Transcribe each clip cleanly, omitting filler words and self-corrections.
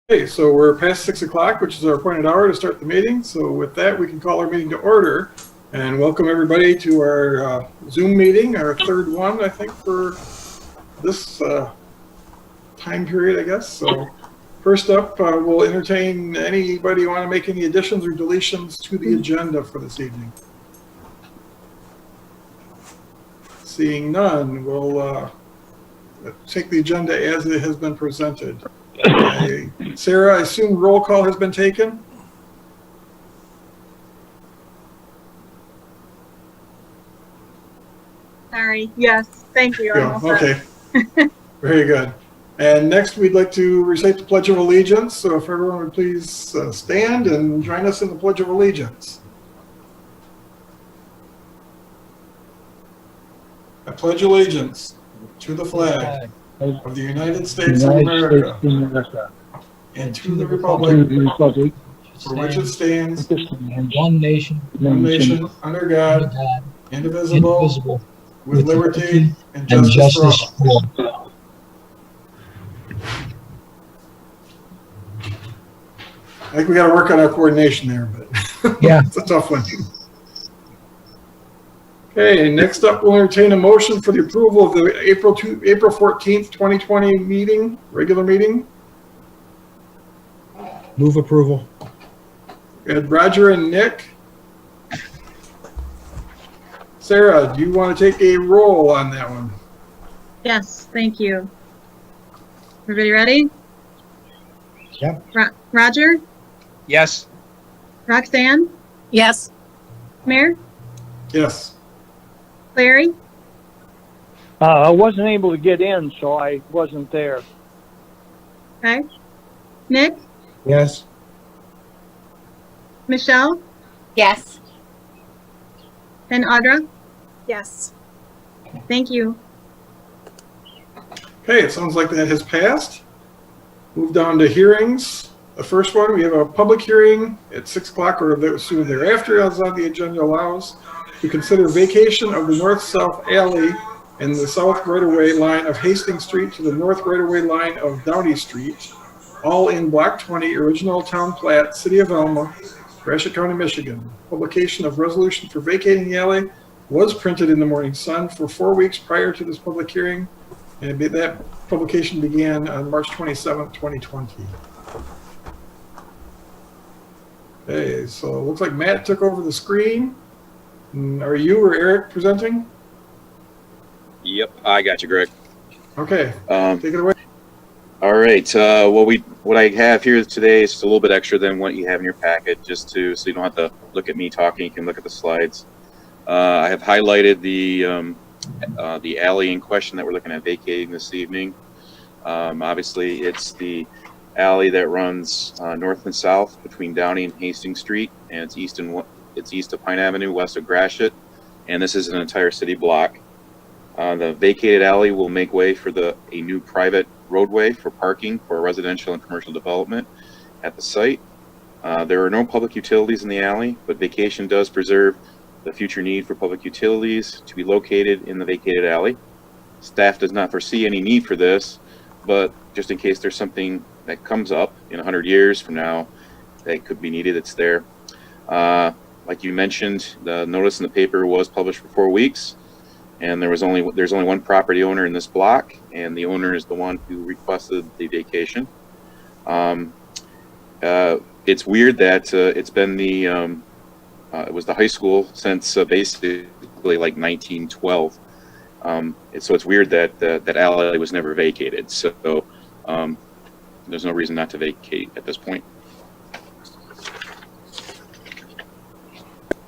Okay, so we're past 6 o'clock, which is our appointed hour to start the meeting. So with that, we can call our meeting to order and welcome everybody to our Zoom meeting, our third one, I think, for this time period, I guess. So first up, we'll entertain anybody want to make any additions or deletions to the agenda for this evening. Seeing none, we'll take the agenda as it has been presented. Sarah, I assume roll call has been taken? Sorry. Yes. Thank you. Yeah, okay. Very good. And next, we'd like to recite the Pledge of Allegiance. So if everyone would please stand and join us in the Pledge of Allegiance. I pledge allegiance to the flag of the United States of America and to the republic for which it stands, one nation, under God, indivisible, with liberty and justice for all. I think we got to work on our coordination there, but yeah, it's a tough one. Okay, next up, we'll entertain a motion for the approval of the April 14th, 2020 meeting, regular meeting. move approval. We had Roger and Nick. Sarah, do you want to take a roll on that one? Yes. Thank you. Everybody ready? Yep. Roger? Yes. Roxanne? Yes. Mayor? Yes. Larry? I wasn't able to get in, so I wasn't there. Okay. Nick? Yes. Michelle? Yes. And Audra? Yes. Thank you. Okay, it sounds like that has passed. Move down to hearings. The first one, we have a public hearing at 6 o'clock or soon thereafter, as on the agenda allows, to consider vacation of the north-south alley and the south right-of-way line of Hastings Street to the north right-of-way line of Downey Street, all in Block 20, Original Town Plat, City of Alma, Gratiot County, Michigan. Publication of resolution for vacating the alley was printed in the Morning Sun for 4 weeks prior to this public hearing, and that publication began on March 27th, 2020. Okay, so it looks like Matt took over the screen. Are you or Eric presenting? Yep, I got you, Greg. Okay, take it away. All right. What I have here today is just a little bit extra than what you have in your packet, so you don't have to look at me talking. You can look at the slides. I have highlighted the alley in question that we're looking at vacating this evening. Obviously, it's the alley that runs north and south between Downey and Hastings Street, and it's east of Pine Avenue, west of Gratiot, and this is an entire city block. The vacated alley will make way for a new private roadway for parking for residential and commercial development at the site. There are no public utilities in the alley, but vacation does preserve the future need for public utilities to be located in the vacated alley. Staff does not foresee any need for this, but just in case there's something that comes up in 100 years from now that could be needed, it's there. Like you mentioned, the notice in the paper was published for 4 weeks, and there's only one property owner in this block, and the owner is the one who requested the vacation. It's weird that it's been it was the high school since basically like 1912. So it's weird that that alley was never vacated. So there's no reason not to vacate at this point.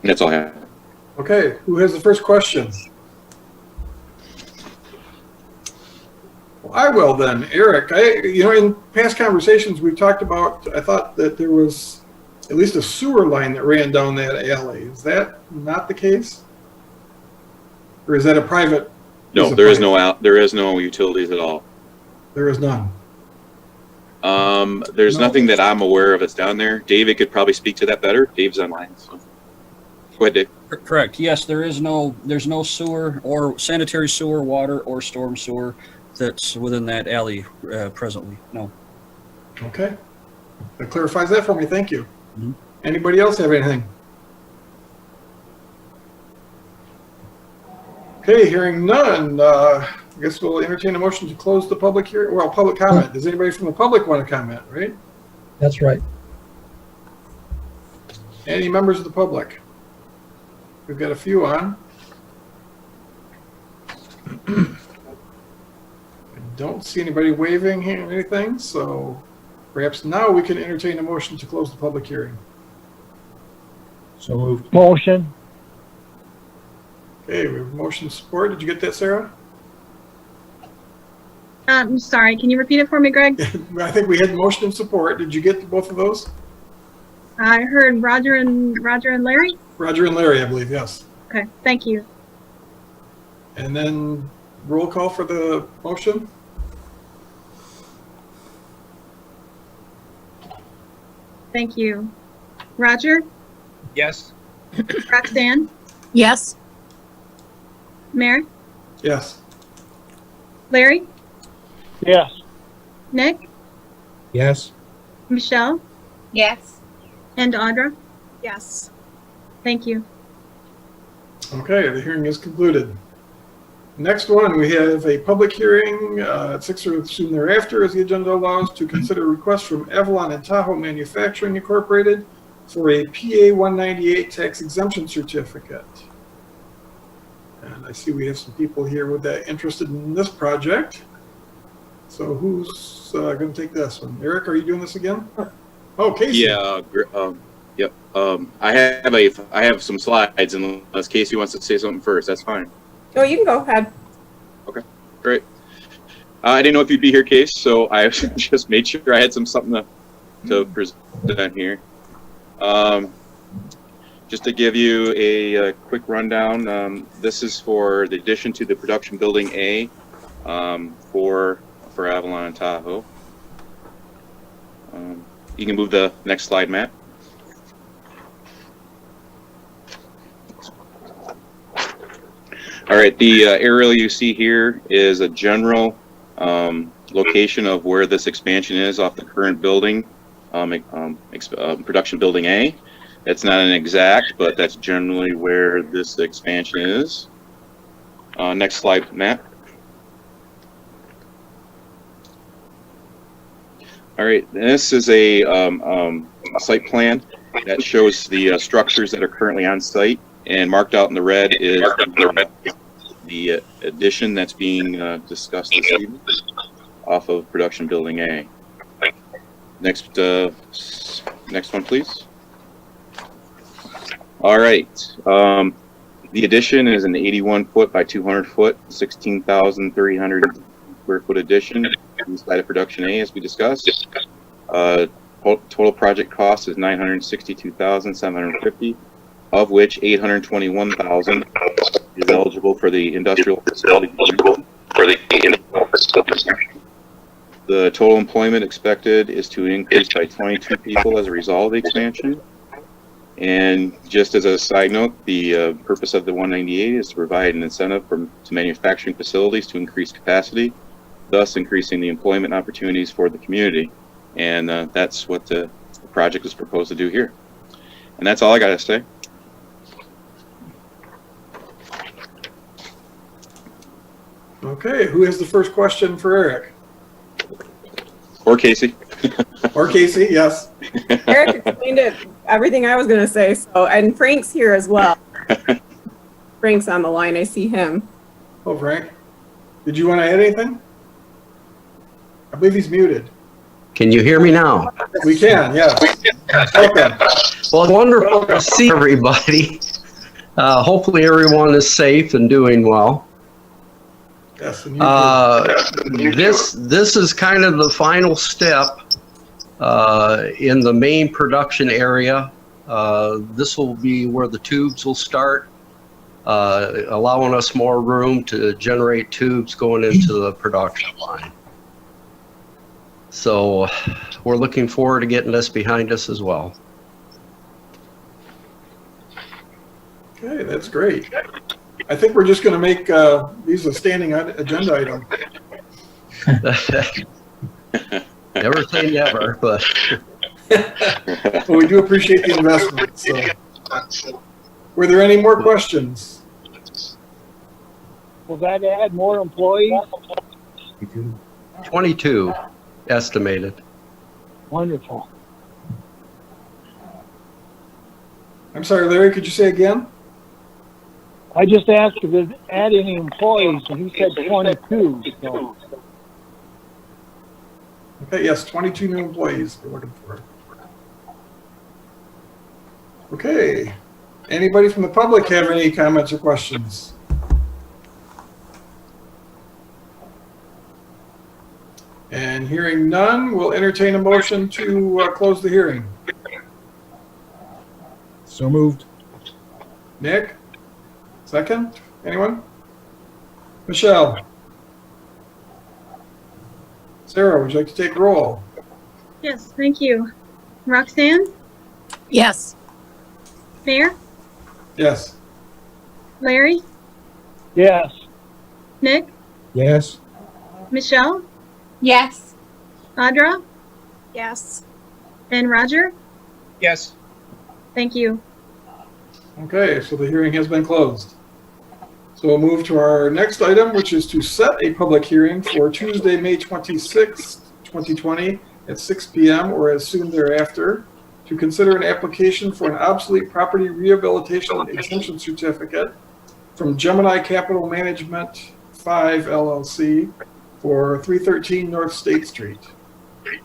That's all I have. Okay, who has the first question? Well, I will then. Eric, in past conversations we've talked about, I thought that there was at least a sewer line that ran down that alley. Is that not the case? Or is that a private? No, there is no utilities at all. There is none. There's nothing that I'm aware of that's down there. David could probably speak to that better. Dave's online. So. Go ahead, Dave. Correct. Yes, there's no sewer or sanitary sewer, water, or storm sewer that's within that alley presently. No. Okay. That clarifies that for me. Thank you. Mhm. Anybody else have anything? Okay, hearing none. I guess we'll entertain a motion to close the public hearing. Well, public comment. Does anybody from the public want to comment, right? That's right. Any members of the public? We've got a few on. I don't see anybody waving or anything, so perhaps now we can entertain a motion to close the public hearing. So moved. Motion. Okay, we have motion support. Did you get that, Sarah? I'm sorry, can you repeat it for me, Greg? I think we had motion and support. Did you get both of those? I heard Roger and Larry. Roger and Larry, I believe, yes. Okay, thank you. And then roll call for the motion. Thank you. Roger, Yes. Roxanne, Yes. Merrick, Yes. Larry, Yes. Nick, Yes. Michelle, Yes. and Audra. Yes. Thank you. Okay, the hearing is concluded. Next one, we have a public hearing at 6 or soon thereafter, as the agenda allows, to consider a request from Avalon and Tahoe Manufacturing Incorporated for a PA 198 tax exemption certificate. And I see we have some people here with that interested in this project. So who's going to take this one? Eric, are you doing this again? Oh, Casey. Yeah, yep. I have some slides, unless Casey wants to say something first. That's fine. Oh, you can go ahead. Great. I didn't know if you'd be here, Case, so I just made sure I had something to present here. Just to give you a quick rundown, this is for the addition to the production building A for Avalon and Tahoe. You can move the next slide, Matt. All right, the aerial you see here is a general location of where this expansion is off the current building, production building A. It's not an exact, but that's generally where this expansion is. Next slide, Matt. All right, this is a site plan that shows the structures that are currently on site, and marked out in the red is the addition that's being discussed this evening off of production building A. Next one, please. All right, the addition is an 81 foot by 200 foot, 16,300 square foot addition inside of production A, as we discussed. Total project cost is $962,750, of which $821,000 is eligible for the industrial facility. The total employment expected is to increase by 22 people as a result of the expansion. And just as a side note, the purpose of the 198 is to provide an incentive to manufacturing facilities to increase capacity, thus increasing the employment opportunities for the community. And that's what the project is proposed to do here. And that's all I got to say. Okay, who has the first question for Eric? Or Casey. Or Casey, yes. Eric explained everything I was going to say. So, and Frank's here as well. Frank's on the line. I see him. Oh, Frank. Did you want to add anything? I believe he's muted. Can you hear me now? We can, yes. Welcome. Well, it's wonderful to see everybody. Hopefully everyone is safe and doing well. Yes, and you This is kind of the final step in the main production area. This will be where the tubes will start, allowing us more room to generate tubes going into the production line. So we're looking forward to getting this behind us as well. Okay, that's great. I think we're just going to make these a standing agenda item. Never say never, but Well, we do appreciate the investment. So, were there any more questions? Will that add more employees? 22 estimated. Wonderful. I'm sorry, Larry, could you say again? I just asked if it add any employees, and he said 22. So Okay, yes, 22 new employees we're looking for. Okay, anybody from the public have any comments or questions? And hearing none, we'll entertain a motion to close the hearing. So moved. Nick? Second? Anyone? Michelle? Sarah, would you like to take roll? Yes, thank you. Roxanne? Yes. Mayor? Yes. Larry? yes, Nick? Yes. Michelle? Yes. Audra? Yes. And Roger? Yes. Thank you. Okay, so the hearing has been closed. So we'll move to our next item, which is to set a public hearing for Tuesday, May 26th, 2020 at 6 p.m. or as soon thereafter to consider an application for an obsolete property rehabilitation exemption certificate from Gemini Capital Management 5 LLC for 313 North State Street,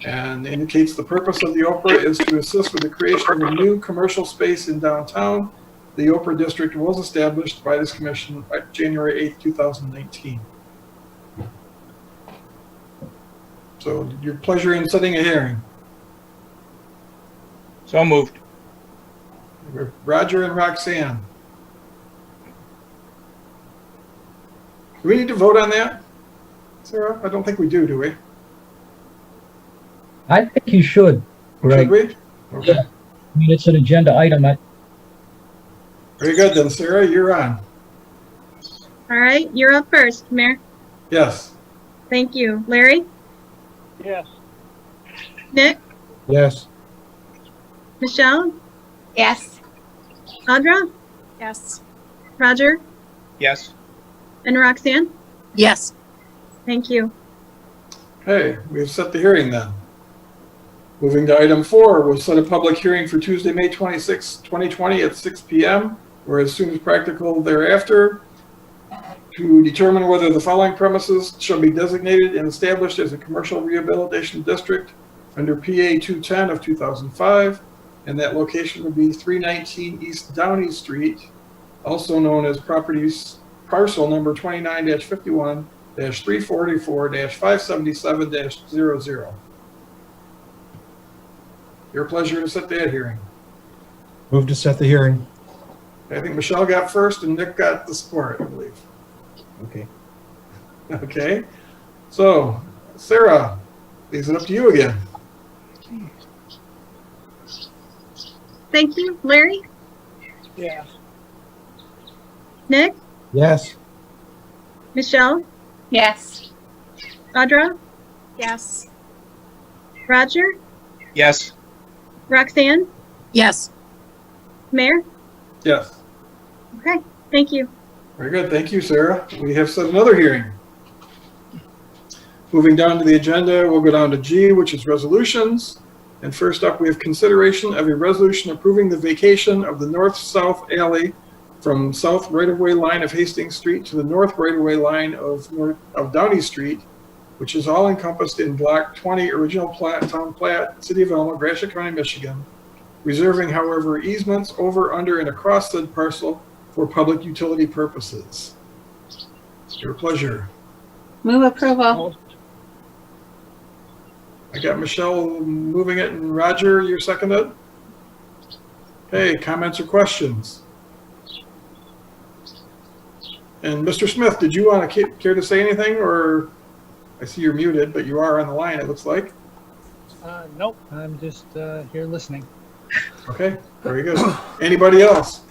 and indicates the purpose of the OPRA is to assist with the creation of a new commercial space in downtown. The OPRA district was established by this commission on January 8th, 2019. So your pleasure in setting a hearing. So moved. Roger and Roxanne. Do we need to vote on that, Sarah? I don't think we do we? I think you should, Should Greg. we? Okay. Yeah. I mean, it's an agenda item. Very good then, Sarah, you're on. All right, you're up first, Mayor. Yes. Thank you. Larry? yes, Nick? Yes. Michelle? Yes. Audra? Yes. Roger? Yes. And Roxanne? Yes. Thank you. Okay, we've set the hearing then. Moving to item 4, we'll set a public hearing for Tuesday, May 26, 2020 at 6 p.m. or as soon as practical thereafter to determine whether the following premises shall be designated and established as a commercial rehabilitation district under PA 210 of 2005, and that location would be 319 East Downey Street, also known as properties parcel number 29-51-344-577-00. Your pleasure to set that hearing. Move to set the hearing. I think Michelle got first and Nick got the support, I believe. Okay. Okay. So, Sarah, leaves it up to you again. Thank you. Larry? yes, Nick? Yes. Michelle? Yes. Audra? Yes. Roger? Yes. Roxanne? Yes. Mayor? Yes. Okay, thank you. Very good. Thank you, Sarah. We have set another hearing. Moving down to the agenda, we'll go down to G, which is resolutions. And first up, we have consideration of a resolution approving the vacation of the north-south alley from south right-of-way line of Hastings Street to the north right-of-way line of Downey Street, which is all encompassed in Block 20, original plat, town plat, City of Elma, Gratiot County, Michigan, reserving, however, easements over, under, and across said parcel for public utility purposes. It's your pleasure. Move approval. I got Michelle moving it and Roger, you second it? Okay, comments or questions? And Mr. Smith, did you want to care to say anything, or I see you're muted, but you are on the line, it looks like. Nope, I'm just here listening. Okay, very good. Anybody else?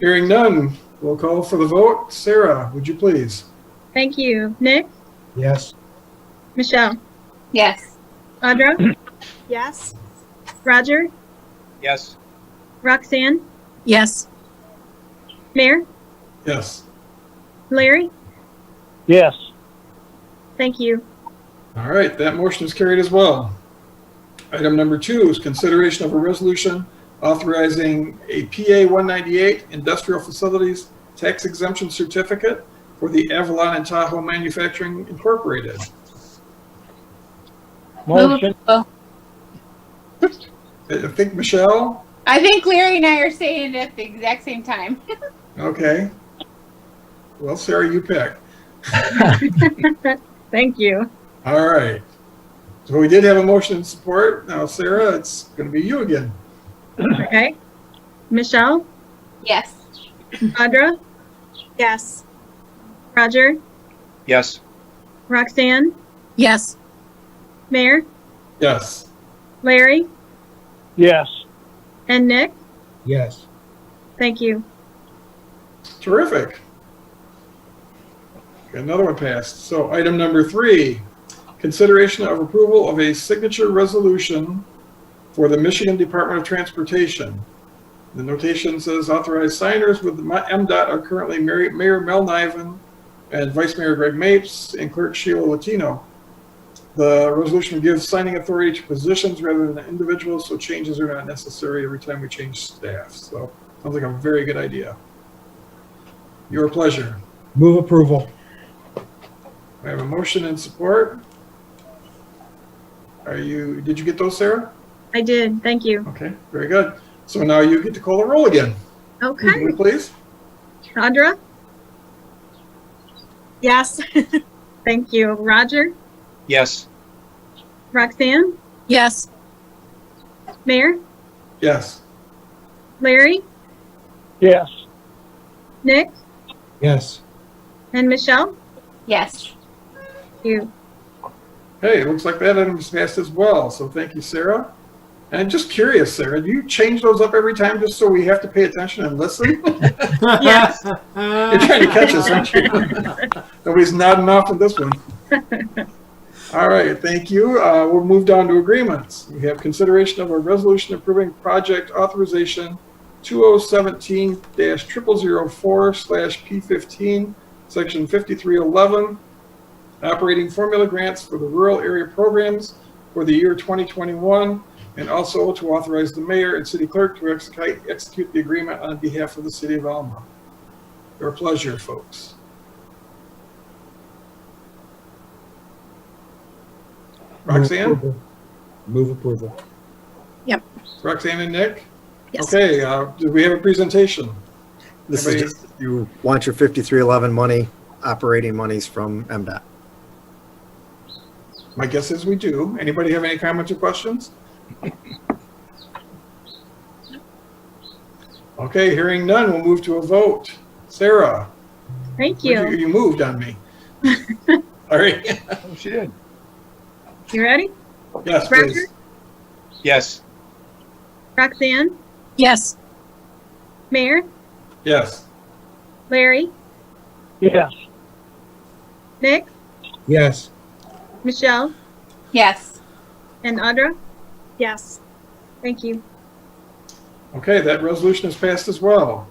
Hearing none, we'll call for the vote. Sarah, would you please? Thank you. Nick? Yes. Michelle? Yes. Audra? Yes. Roger, Yes. Roxanne, Yes. Mayor, Yes. Larry, Yes. thank you. All right, that motion is carried as well. Item number 2 is consideration of a resolution authorizing a PA 198 industrial facilities tax exemption certificate for the Avalon and Tahoe Manufacturing Incorporated. Move Motion. approval. I think Michelle, I think Larry and I are saying it at the exact same time. okay. Well, Sarah, you pick. Thank you. All right. So we did have a motion in support. Now, Sarah, it's going to be you again. Okay. Michelle, Yes. Audra, Yes. Roger, Yes. Roxanne, Yes. Mayor, Yes. Larry, Yes. and Nick. Yes. Thank you. Terrific. Okay, another one passed. So item number 3, consideration of approval of a signature resolution for the Michigan Department of Transportation. The notation says authorized signers with MDOT are currently Mayor Mel Niven and Vice Mayor Greg Mapes and Clerk Sheila Latino. The resolution gives signing authority to positions rather than individuals, so changes are not necessary every time we change staff. So sounds like a very good idea. Your pleasure. Move approval. I have a motion and support. Did you get those, Sarah? I did. Thank you. Okay, very good. So now you get to call the roll again. Okay. Please. Audra, Yes. thank you. Roger, Yes. Roxanne, Yes. Mayor, Yes. Larry, Yes. Nick, Yes. and Michelle. Yes. Thank you. Hey, it looks like that item is passed as well. So thank you, Sarah. And just curious, Sarah, do you change those up every time just so we have to pay attention and listen? Yes. You're trying to catch us, aren't you? Nobody's nodding off in this one. All right, thank you. We'll move down to agreements. We have consideration of a resolution approving project authorization 2017-0004/P15, section 5311, operating formula grants for the rural area programs for the year 2021, and also to authorize the mayor and city clerk to execute the agreement on behalf of the city of Alma. Your pleasure, folks. Roxanne? Move approval. Roxanne and Nick? Yes. Okay, do we have a presentation? This Everybody- is just, you want your 5311 money, operating monies from MDOT. My guess is we do. Anybody have any comments or questions? Okay, hearing none, we'll move to a vote. Sarah? Thank you. You moved on me. All right. Oh, she did. You ready? Yes, Roger, please. Yes. Roxanne, Yes. Mayor, Yes. Larry, Yes. Nick, Yes. Michelle, Yes. and Audra. Yes. Thank you. Okay, that resolution is passed as well.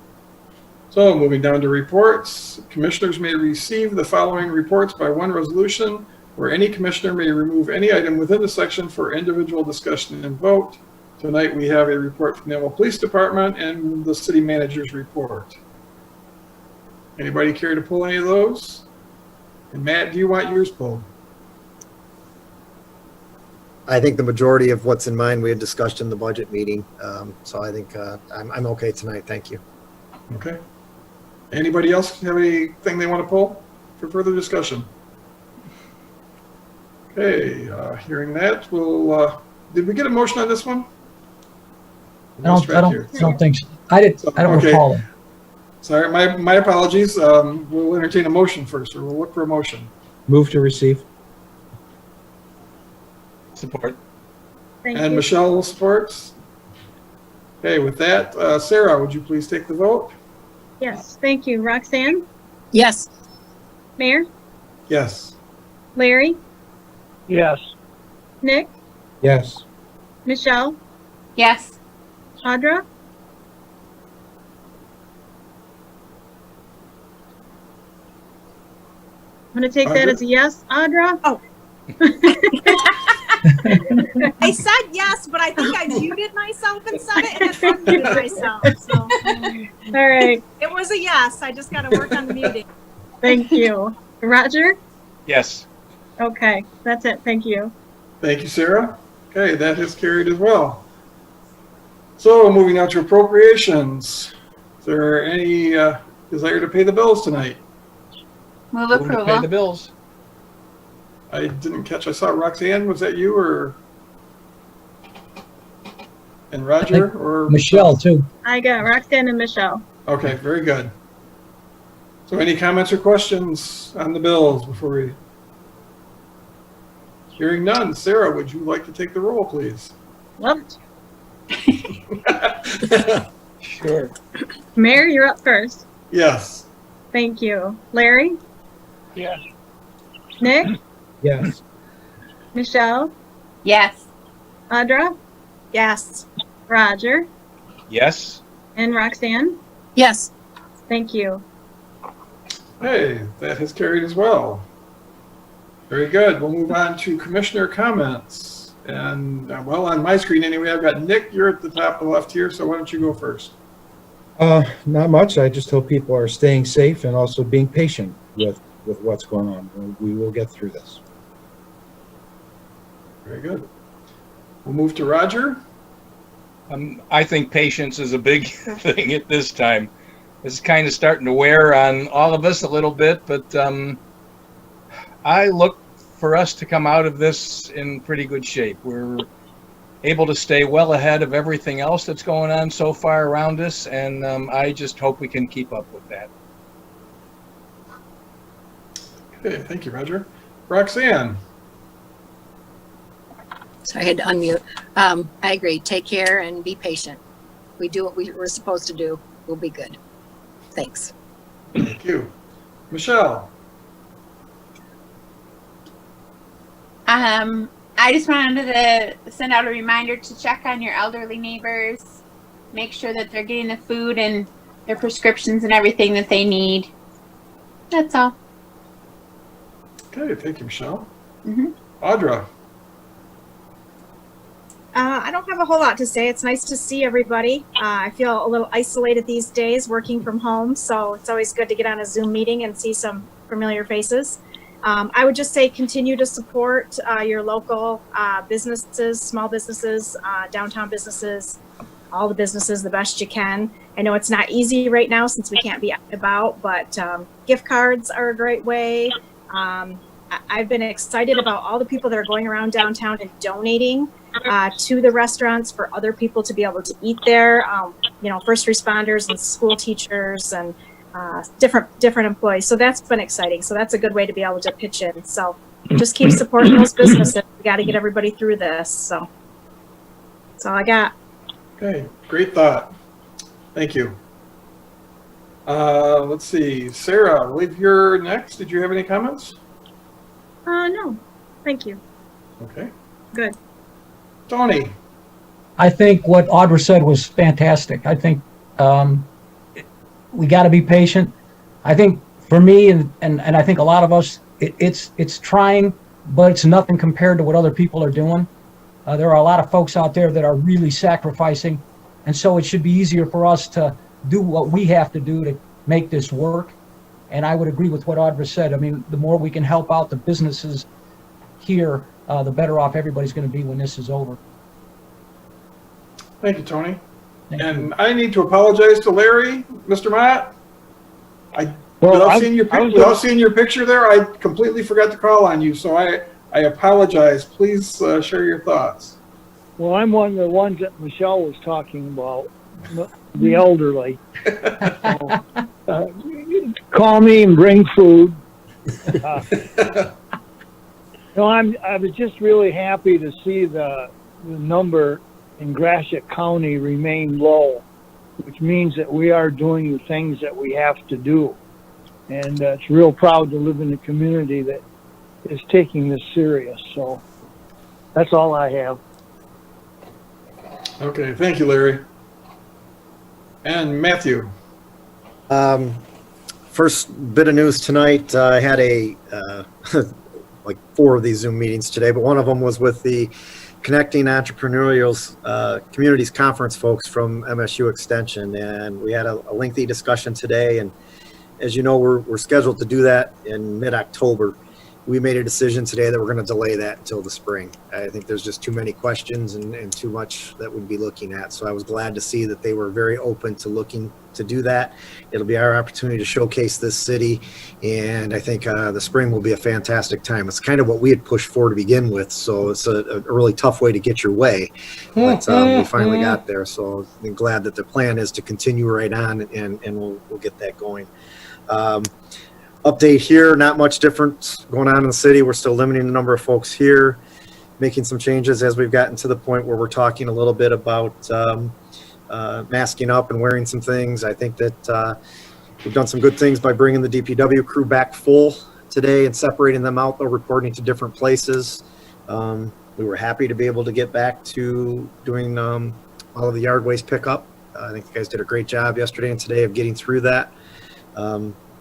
So moving down to reports, commissioners may receive the following reports by one resolution, where any commissioner may remove any item within the section for individual discussion and vote. Tonight we have a report from the Alma Police Department and the city manager's report. Anybody care to pull any of those? And Matt, do you want yours pulled? I think the majority of what's in mind we had discussed in the budget meeting. So I think I'm okay tonight. Thank you. Okay. Anybody else have anything they want to pull for further discussion? Okay, hearing that, we'll, did we get a motion on this one? I don't think so. I don't Okay. recall it. Sorry, my apologies. We'll entertain a motion first, or we'll look for a motion. Move to receive. Support. Thank And you. Michelle supports. Okay, with that, Sarah, would you please take the vote? Yes. Thank you. Roxanne, Yes. Mayor, Yes. Larry, Yes. Nick, Yes. Michelle, Yes. Audra, I'm gonna take that Audra? as a yes. Audra? Oh. I said yes, but I think I muted myself and said it and then unmuted myself. So All right, it was a yes. I just got to work on the muting. thank you. Roger? Yes. Okay, that's it. Thank you. Thank you, Sarah. Okay, that is carried as well. So moving on to appropriations. Is there any desire to pay the bills tonight? Move Move to pay the approval. bills. I didn't catch. I saw Roxanne. Was that you or? And Roger or Michelle too. I got Roxanne and Michelle. Okay, very good. So any comments or questions on the bills before we? Hearing none. Sarah, would you like to take the roll, please? Love it. Sure. Mayor, you're up first. Yes. Thank you. Larry? Yes. Nick? Yes. Michelle? Yes. Audra? Yes. Roger? Yes. And Roxanne? Yes. Thank you. Hey, that has carried as well. Very good. We'll move on to commissioner comments. And well, on my screen anyway, I've got Nick. You're at the top of the left here, so why don't you go first? Not much. I just hope people are staying safe and also being patient with what's going on. We will get through this. Very good. We'll move to Roger. I think patience is a big thing at this time. It's kind of starting to wear on all of us a little bit, but I look for us to come out of this in pretty good shape. We're able to stay well ahead of everything else that's going on so far around us, and I just hope we can keep up with that. Okay, thank you, Roger. Roxanne. Sorry, I had to unmute. I agree. Take care and be patient. We do what we're supposed to do. We'll be good. Thanks. Thank you. Michelle. I just wanted to send out a reminder to check on your elderly neighbors, make sure that they're getting the food and their prescriptions and everything that they need. That's all. Okay, thank you, Michelle. Mm-hmm. Audra. I don't have a whole lot to say. It's nice to see everybody. I feel a little isolated these days working from home, so it's always good to get on a Zoom meeting and see some familiar faces. I would just say continue to support your local businesses, small businesses, downtown businesses, all the businesses the best you can. I know it's not easy right now since we can't be out and about, but gift cards are a great way. I've been excited about all the people that are going around downtown and donating to the restaurants for other people to be able to eat there. You know, first responders and school teachers and different employees. So that's been exciting. So that's a good way to be able to pitch in. So just keep supporting those businesses. We got to get everybody through this. So that's all I got. Okay, great thought. Thank you. Let's see. Sarah, I believe you're next. Did you have any comments? No, thank you. Okay. Good. Tony. I think what Audra said was fantastic. I think we got to be patient. I think for me and I think a lot of us, it's trying, but it's nothing compared to what other people are doing. There are a lot of folks out there that are really sacrificing, and so it should be easier for us to do what we have to do to make this work. And I would agree with what Audra said. I mean, the more we can help out the businesses here, the better off everybody's going to be when this is over. Thank you, Tony. And I need to apologize to Larry, Mr. Mott. Without seeing your picture there, I completely forgot to call on you. So I apologize. Please share your thoughts. Well, I'm one of the ones that Michelle was talking about, the elderly. Call me and bring food. I was just really happy to see the number in Gratiot County remain low, which means that we are doing the things that we have to do. And it's real proud to live in a community that is taking this serious. So that's all I have. Okay, thank you, Larry. And Matthew. First bit of news tonight, I had like 4 of these Zoom meetings today, but one of them was with the Connecting Entrepreneurial Communities Conference folks from MSU Extension, and we had a lengthy discussion today, and as you know, we're scheduled to do that in mid-October. We made a decision today that we're going to delay that until the spring. I think there's just too many questions and too much that we'd be looking at. So I was glad to see that they were very open to looking to do that. It'll be our opportunity to showcase this city. And I think the spring will be a fantastic time. It's kind of what we had pushed for to begin with. So it's a really tough way to get your way. But we finally got there. So I'm glad that the plan is to continue right on, and we'll get that going. Update here, not much different going on in the city. We're still limiting the number of folks here, making some changes as we've gotten to the point where we're talking a little bit about masking up and wearing some things. I think that we've done some good things by bringing the DPW crew back full today and separating them out, though, reporting to different places. We were happy to be able to get back to doing all of the yard waste pickup. I think you guys did a great job yesterday and today of getting through that.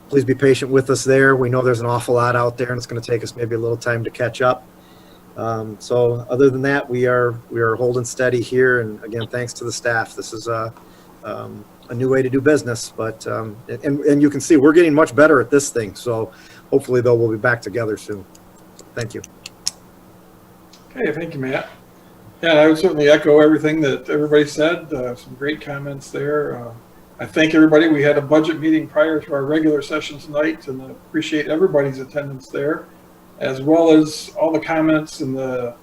Please be patient with us there. We know there's an awful lot out there, and it's going to take us maybe a little time to catch up. So other than that, we are holding steady here. And again, thanks to the staff. This is a new way to do business, but and you can see we're getting much better at this thing. So hopefully, though, we'll be back together soon. Thank you. Okay, thank you, Matt. Yeah, I would certainly echo everything that everybody said. Some great comments there. I thank everybody. We had a budget meeting prior to our regular session tonight, and I appreciate everybody's attendance there, as well as all the comments and the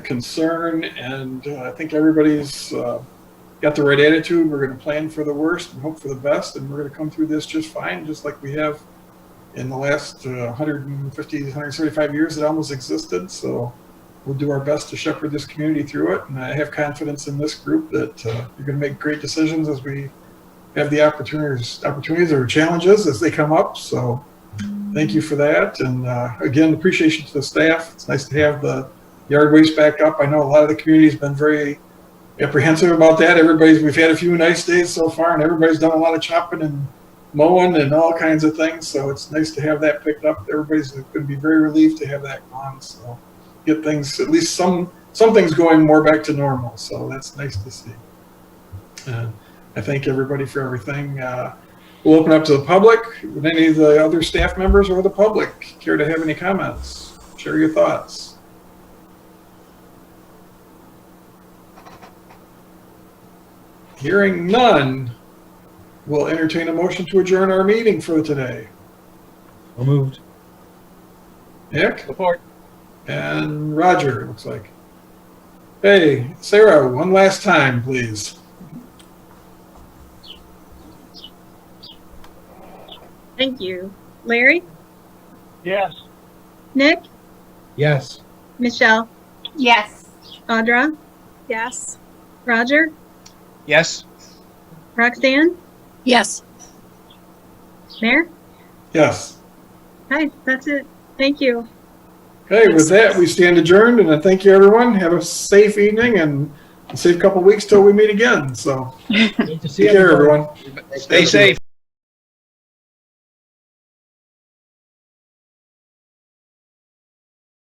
concern. And I think everybody's got the right attitude. We're going to plan for the worst and hope for the best, and we're going to come through this just fine, just like we have in the last 150, 175 years that almost existed. So we'll do our best to shepherd this community through it, and I have confidence in this group that you're going to make great decisions as we have the opportunities or challenges as they come up. So thank you for that. And again, appreciation to the staff. It's nice to have the yard waste back up. I know a lot of the community has been very apprehensive about that. We've had a few nice days so far, and everybody's done a lot of chopping and mowing and all kinds of things. So it's nice to have that picked up. Everybody's going to be very relieved to have that gone. So get things, at least some things going more back to normal. So that's nice to see. I thank everybody for everything. We'll open up to the public. Would any of the other staff members or the public care to have any comments? Share your thoughts. Hearing none, we'll entertain a motion to adjourn our meeting for today. So moved. Nick? Support. And Roger, it looks like. Hey, Sarah, one last time, please. Thank you. Larry? Yes. Nick? Yes. Michelle? Yes. Audra? Yes. Roger? Yes. Roxanne? Yes. Mayor? Yes. Hi, that's it. Thank you. Okay, with that, we stand adjourned, and I thank you, everyone. Have a safe evening and a safe couple weeks till we meet again. So, Good to see take care, everybody. everyone. Stay safe.